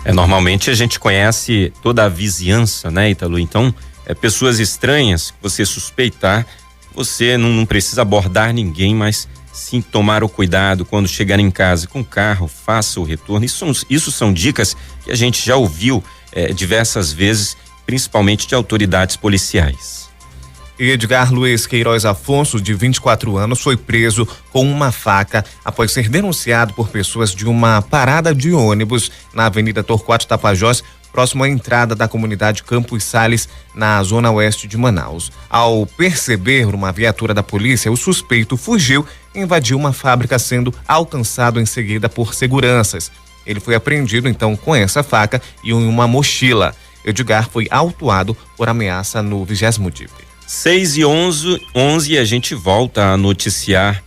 Normalmente a gente conhece toda a vizinhança, né, Ítalo? Então, pessoas estranhas que você suspeitar, você não precisa abordar ninguém, mas sim tomar o cuidado quando chegar em casa com o carro, faça o retorno. Isso são dicas que a gente já ouviu diversas vezes, principalmente de autoridades policiais. Edgar Luiz Queiroz Afonso, de 24 anos, foi preso com uma faca após ser denunciado por pessoas de uma parada de ônibus na Avenida Torquato Tapajós, próximo à entrada da comunidade Campos Sales, na zona oeste de Manaus. Ao perceber uma viatura da polícia, o suspeito fugiu e invadiu uma fábrica, sendo alcançado em seguida por seguranças. Ele foi apreendido então com essa faca e uma mochila. Edgar foi autuado por ameaça no 20º DIP. 6h11, a gente volta a noticiar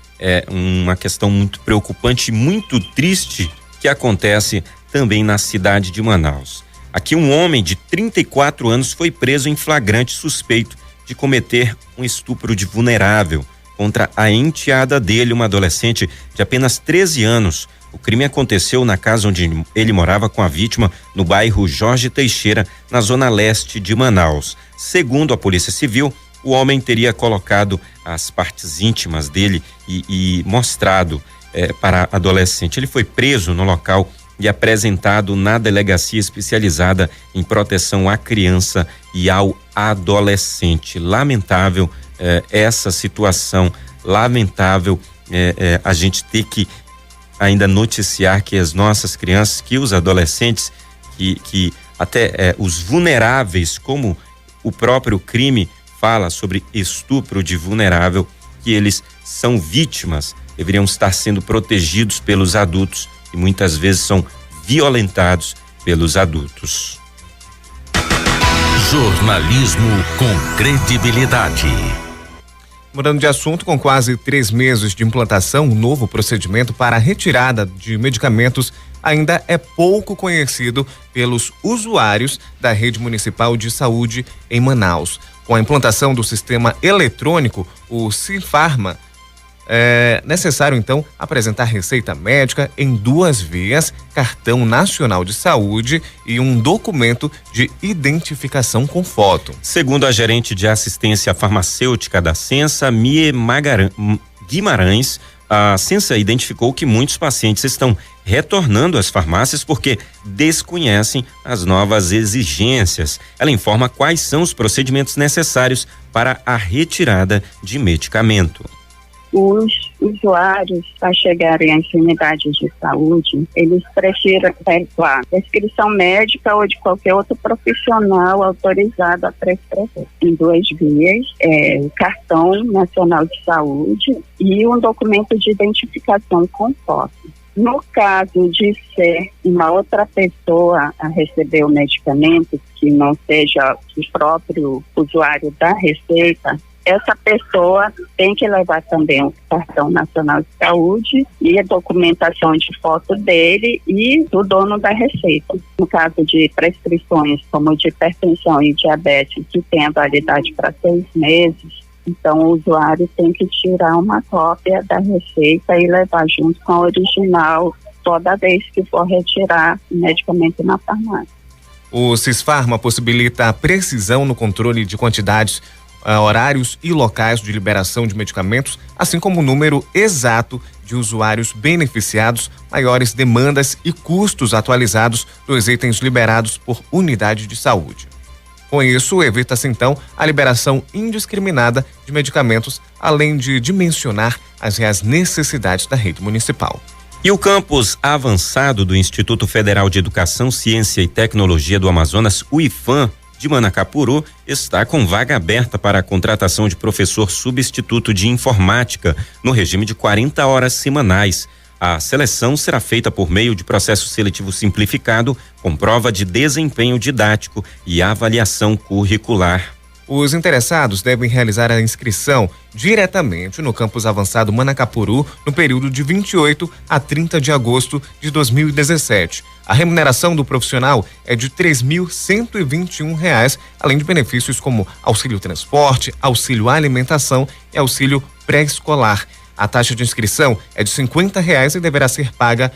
uma questão muito preocupante, muito triste, que acontece também na cidade de Manaus. Aqui um homem de 34 anos foi preso em flagrante suspeito de cometer um estupro de vulnerável contra a enteada dele, uma adolescente de apenas 13 anos. O crime aconteceu na casa onde ele morava com a vítima, no bairro Jorge Teixeira, na zona leste de Manaus. Segundo a Polícia Civil, o homem teria colocado as partes íntimas dele e mostrado para a adolescente. Ele foi preso no local e apresentado na delegacia especializada em proteção à criança e ao adolescente. Lamentável essa situação, lamentável a gente ter que ainda noticiar que as nossas crianças, que os adolescentes, que até os vulneráveis, como o próprio crime fala sobre estupro de vulnerável, que eles são vítimas, deveriam estar sendo protegidos pelos adultos e muitas vezes são violentados pelos adultos. Jornalismo com credibilidade. Mudando de assunto, com quase 3 meses de implantação, um novo procedimento para a retirada de medicamentos ainda é pouco conhecido pelos usuários da rede municipal de saúde em Manaus. Com a implantação do sistema eletrônico, o Sinfarma, é necessário então apresentar receita médica em 2 vias, cartão nacional de saúde e um documento de identificação com foto. Segundo a gerente de assistência farmacêutica da Sensa, Mie Guimarães, A Censa identificou que muitos pacientes estão retornando às farmácias porque desconhecem as novas exigências. Ela informa quais são os procedimentos necessários para a retirada de medicamento. Os usuários, para chegarem às unidades de saúde, eles preferem efetuar prescrição médica ou de qualquer outro profissional autorizado a prescrever. Em 2 vias, o cartão nacional de saúde e um documento de identificação com foto. No caso de ser uma outra pessoa a receber o medicamento, que não seja o próprio usuário da receita, essa pessoa tem que levar também o cartão nacional de saúde e a documentação de foto dele e do dono da receita. No caso de prescrições como de hipertensão e diabetes, que tem a validade para 6 meses, então o usuário tem que tirar uma cópia da receita e levar junto com a original toda vez que for retirar o medicamento na farmácia. O Cisfarma possibilita a precisão no controle de quantidades, horários e locais de liberação de medicamentos, assim como o número exato de usuários beneficiados, maiores demandas e custos atualizados dos itens liberados por unidade de saúde. Com isso, evita-se então a liberação indiscriminada de medicamentos, além de dimensionar as reais necessidades da rede municipal. E o campus avançado do Instituto Federal de Educação, Ciência e Tecnologia do Amazonas, o IFAM, de Manacapuru, está com vaga aberta para a contratação de professor substituto de informática no regime de 40 horas semanais. A seleção será feita por meio de processo seletivo simplificado, com prova de desempenho didático e avaliação curricular. Os interessados devem realizar a inscrição diretamente no campus avançado Manacapuru no período de 28 a 30 de agosto de 2017. A remuneração do profissional é de R$ 3.121, além de benefícios como auxílio transporte, auxílio alimentação e auxílio pré-escolar. A taxa de inscrição é de R$ 50 e deverá ser paga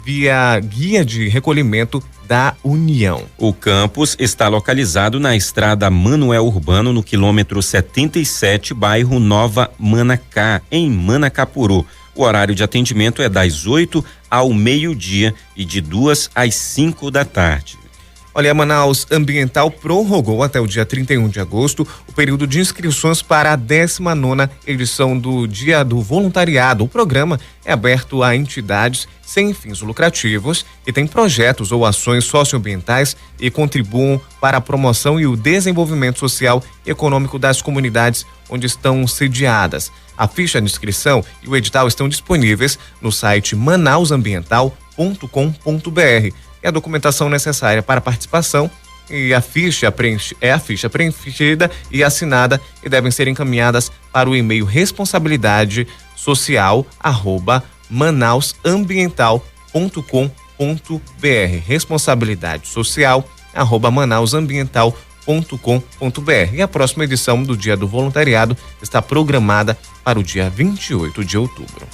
via guia de recolhimento da União. O campus está localizado na estrada Manuel Urbano, no quilômetro 77, bairro Nova Manacá, em Manacapuru. O horário de atendimento é das 8 ao meio-dia e de 2 às 5 da tarde. Olha, a Manaus Ambiental prorrogou até o dia 31 de agosto o período de inscrições para a 19ª edição do Dia do Voluntariado. O programa é aberto a entidades sem fins lucrativos que têm projetos ou ações socioambientais e contribuam para a promoção e o desenvolvimento social e econômico das comunidades onde estão sediadas. A ficha de inscrição e o edital estão disponíveis no site manausambiental.com.br. E a documentação necessária para a participação e a ficha preenchida e assinada e devem ser encaminhadas para o e-mail responsabilidadesocial@manausambiental.com.br. responsabilidadesocial@manausambiental.com.br. E a próxima edição do Dia do Voluntariado está programada para o dia 28 de outubro.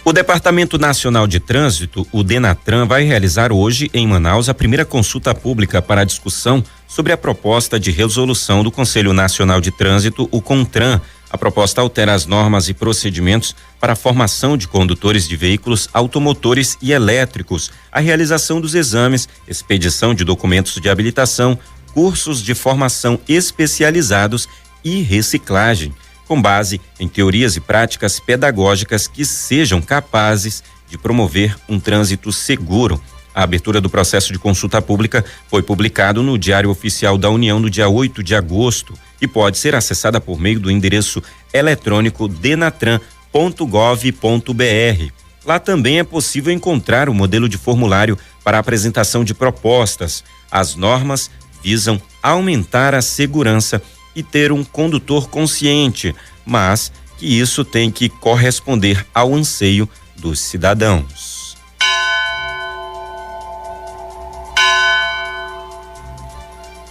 O Departamento Nacional de Trânsito, o DENATRAN, vai realizar hoje em Manaus a primeira consulta pública para a discussão sobre a proposta de resolução do Conselho Nacional de Trânsito, o CONTRAN. A proposta altera as normas e procedimentos para a formação de condutores de veículos automotores e elétricos, a realização dos exames, expedição de documentos de habilitação, cursos de formação especializados e reciclagem, com base em teorias e práticas pedagógicas que sejam capazes de promover um trânsito seguro. A abertura do processo de consulta pública foi publicado no Diário Oficial da União no dia 8 de agosto e pode ser acessada por meio do endereço eletrônico denatran.gov.br. Lá também é possível encontrar o modelo de formulário para a apresentação de propostas. As normas visam aumentar a segurança e ter um condutor consciente, mas que isso tem que corresponder ao anseio dos cidadãos.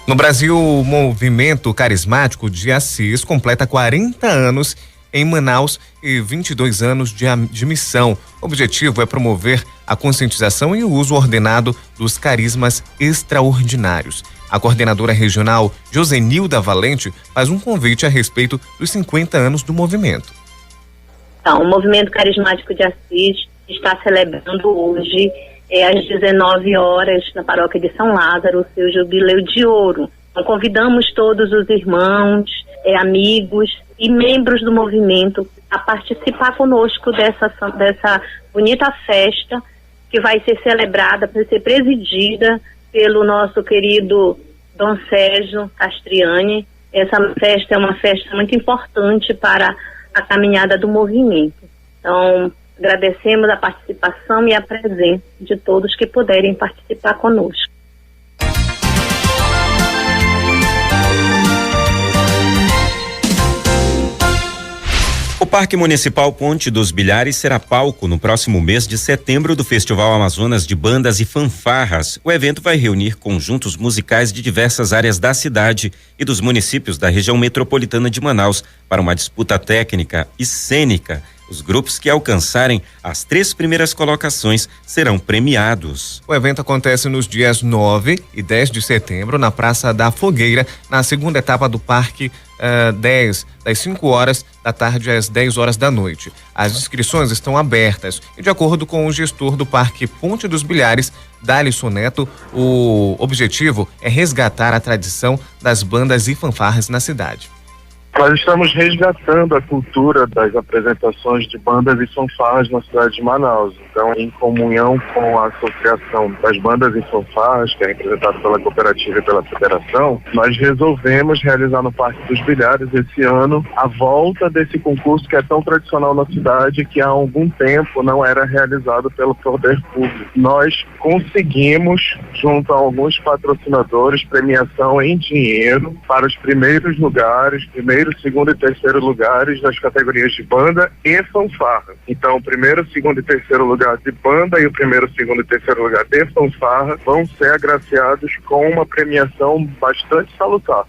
No Brasil, o movimento carismático de Assis completa 40 anos em Manaus e 22 anos de missão. O objetivo é promover a conscientização e o uso ordenado dos carismas extraordinários. A coordenadora regional Josenilda Valente faz um convite a respeito dos 50 anos do movimento. Então, o Movimento Carismático de Assis está celebrando hoje, às 19 horas, na paróquia de São Lázaro, o seu jubileu de ouro. Então, convidamos todos os irmãos, amigos e membros do movimento a participar conosco dessa bonita festa que vai ser celebrada, vai ser presidida pelo nosso querido Dom Sérgio Castriani. Essa festa é uma festa muito importante para a caminhada do movimento. Então, agradecemos a participação e a presença de todos que puderem participar conosco. O Parque Municipal Ponte dos Bilhares será palco no próximo mês de setembro do Festival Amazonas de Bandas e Fanfarras. O evento vai reunir conjuntos musicais de diversas áreas da cidade e dos municípios da região metropolitana de Manaus para uma disputa técnica e cênica. Os grupos que alcançarem as 3 primeiras colocações serão premiados. O evento acontece nos dias 9 e 10 de setembro na Praça da Fogueira, na segunda etapa do Parque 10, das 5 horas da tarde às 10 horas da noite. As inscrições estão abertas e, de acordo com o gestor do Parque Ponte dos Bilhares, Dalisson Neto, o objetivo é resgatar a tradição das bandas e fanfarras na cidade. Nós estamos resgatando a cultura das apresentações de bandas e fanfarras na cidade de Manaus. Então, em comunhão com a Associação das Bandas e Fanfarras, que é representada pela cooperativa e pela federação, nós resolvemos realizar no Parque dos Bilhares esse ano a volta desse concurso que é tão tradicional na cidade, que há algum tempo não era realizado pelo poder público. Nós conseguimos, junto a alguns patrocinadores, premiação em dinheiro para os primeiros lugares, primeiro, segundo e terceiro lugares das categorias de banda e fanfarra. Então, o primeiro, segundo e terceiro lugar de banda e o primeiro, segundo e terceiro lugar de fanfarra vão ser agraciados com uma premiação bastante salutar.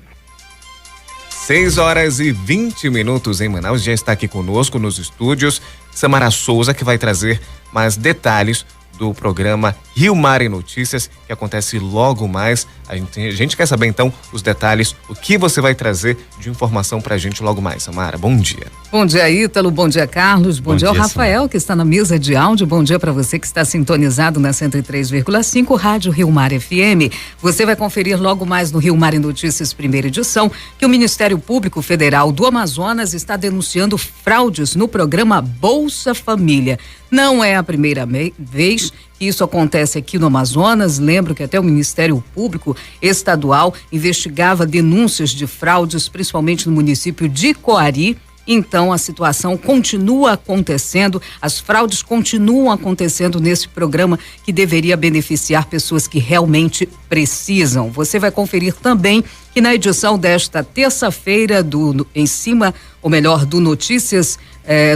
6 horas e 20 minutos em Manaus. Já está aqui conosco nos estúdios Samara Souza, que vai trazer mais detalhes do programa Rio Mar e Notícias, que acontece logo mais. A gente quer saber então os detalhes, o que você vai trazer de informação pra gente logo mais, Samara. Bom dia. Bom dia, Ítalo. Bom dia, Carlos. Bom dia ao Rafael, Samara, que está na mesa de áudio. Bom dia para você que está sintonizado na 103,5 Rádio Rio Mar FM. Você vai conferir logo mais no Rio Mar e Notícias, primeira edição, que o Ministério Público Federal do Amazonas está denunciando fraudes no programa Bolsa Família. Não é a primeira vez que isso acontece aqui no Amazonas. Lembro que até o Ministério Público Estadual investigava denúncias de fraudes, principalmente no município de Coari. Então a situação continua acontecendo, as fraudes continuam acontecendo nesse programa que deveria beneficiar pessoas que realmente precisam. Você vai conferir também que na edição desta terça-feira do Notícias,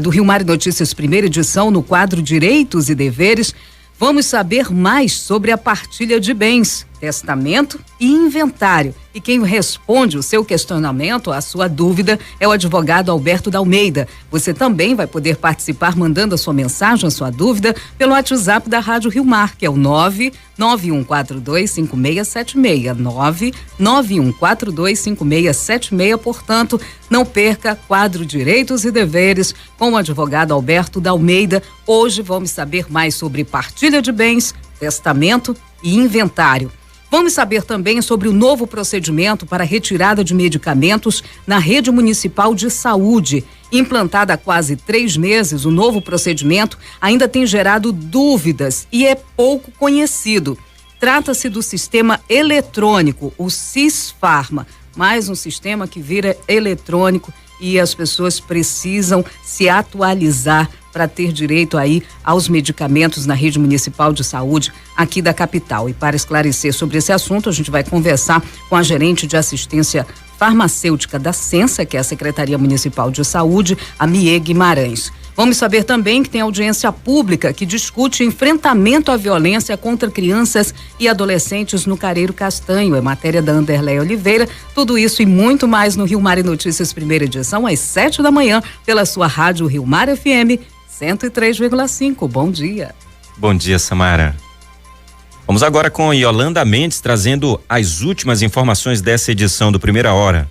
do Rio Mar e Notícias, primeira edição, no quadro Direitos e Deveres, vamos saber mais sobre a partilha de bens, testamento e inventário. E quem responde o seu questionamento, a sua dúvida, é o advogado Alberto da Almeida. Você também vai poder participar mandando a sua mensagem, a sua dúvida, pelo WhatsApp da Rádio Rio Mar, que é o 991425676. 991425676. Portanto, não perca quadro Direitos e Deveres com o advogado Alberto da Almeida. Hoje vamos saber mais sobre partilha de bens, testamento e inventário. Vamos saber também sobre o novo procedimento para retirada de medicamentos na rede municipal de saúde. Implantado há quase 3 meses, o novo procedimento ainda tem gerado dúvidas e é pouco conhecido. Trata-se do sistema eletrônico, o Cisfarma, mais um sistema que vira eletrônico e as pessoas precisam se atualizar para ter direito aí aos medicamentos na rede municipal de saúde aqui da capital. E para esclarecer sobre esse assunto, a gente vai conversar com a gerente de assistência farmacêutica da Sensa, que é a Secretaria Municipal de Saúde, a Mie Guimarães. Vamos saber também que tem audiência pública que discute enfrentamento à violência contra crianças e adolescentes no Careiro Castanho. É matéria da Anderleia Oliveira. Tudo isso e muito mais no Rio Mar e Notícias, primeira edição, às 7 da manhã, pela sua rádio Rio Mar FM 103,5. Bom dia. Bom dia, Samara. Vamos agora com Yolanda Mendes trazendo as últimas informações dessa edição do Primeira Hora.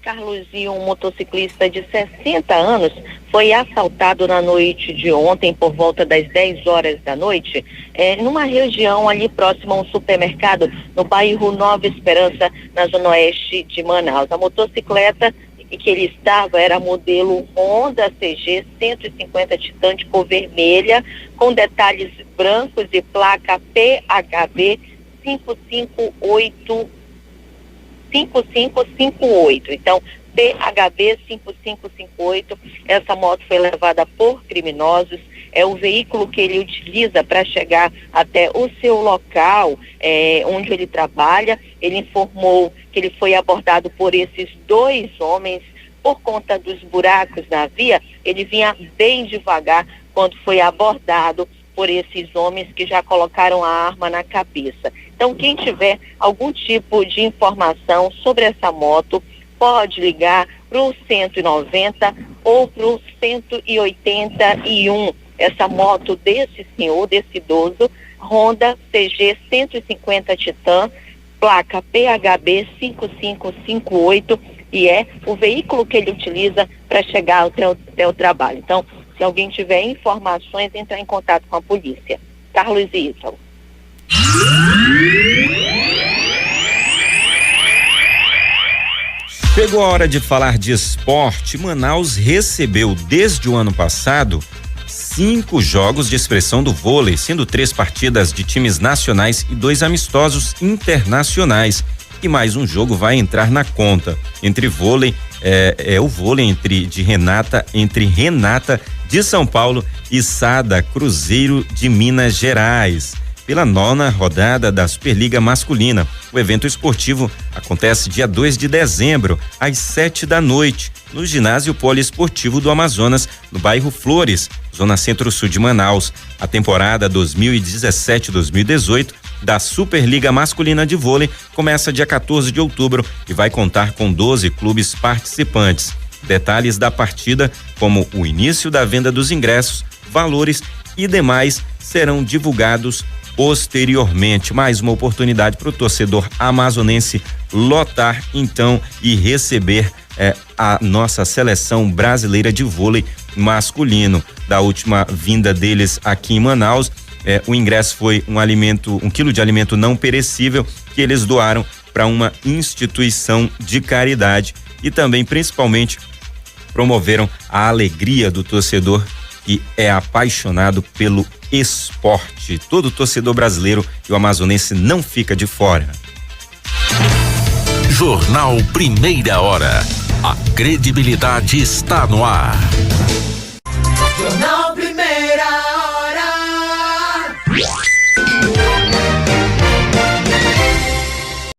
Carlos, e um motociclista de 60 anos foi assaltado na noite de ontem, por volta das 10 horas da noite, numa região ali próxima a um supermercado, no bairro Nova Esperança, na zona oeste de Manaus. A motocicleta que ele estava era modelo Honda CG 150 Titan de cor vermelha, com detalhes brancos e placa PHB 5558. Então, PHB 5558, essa moto foi levada por criminosos, é o veículo que ele utiliza para chegar até o seu local, onde ele trabalha. Ele informou que ele foi abordado por esses dois homens. Por conta dos buracos na via, ele vinha bem devagar quando foi abordado por esses homens que já colocaram a arma na cabeça. Então, quem tiver algum tipo de informação sobre essa moto, pode ligar para o 190 ou para o 181. Essa moto desse senhor, desse idoso, Honda CG 150 Titan, placa PHB 5558, e é o veículo que ele utiliza para chegar até o trabalho. Então, se alguém tiver informações, entrar em contato com a polícia. Carlos e Ítalo. Chegou a hora de falar de esporte. Manaus recebeu desde o ano passado 5 jogos de expressão do vôlei, sendo 3 partidas de times nacionais e 2 amistosos internacionais. E mais um jogo vai entrar na conta. Entre vôlei, o vôlei entre Renata de São Paulo e Sada Cruzeiro de Minas Gerais, pela 9ª rodada da Superliga Masculina. O evento esportivo acontece dia 2 de dezembro, às 7 da noite, no ginásio poliesportivo do Amazonas, no bairro Flores, zona centro-sul de Manaus. A temporada 2017-2018 da Superliga Masculina de Vôlei começa dia 14 de outubro e vai contar com 12 clubes participantes. Detalhes da partida, como o início da venda dos ingressos, valores e demais, serão divulgados posteriormente. Mais uma oportunidade para o torcedor amazonense lotar então e receber a nossa seleção brasileira de vôlei masculino. Da última vinda deles aqui em Manaus, o ingresso foi 1 quilo de alimento não perecível que eles doaram para uma instituição de caridade, e também principalmente promoveram a alegria do torcedor que é apaixonado pelo esporte. Todo torcedor brasileiro e o amazonense não fica de fora. Jornal Primeira Hora. A credibilidade está no ar. Jornal Primeira.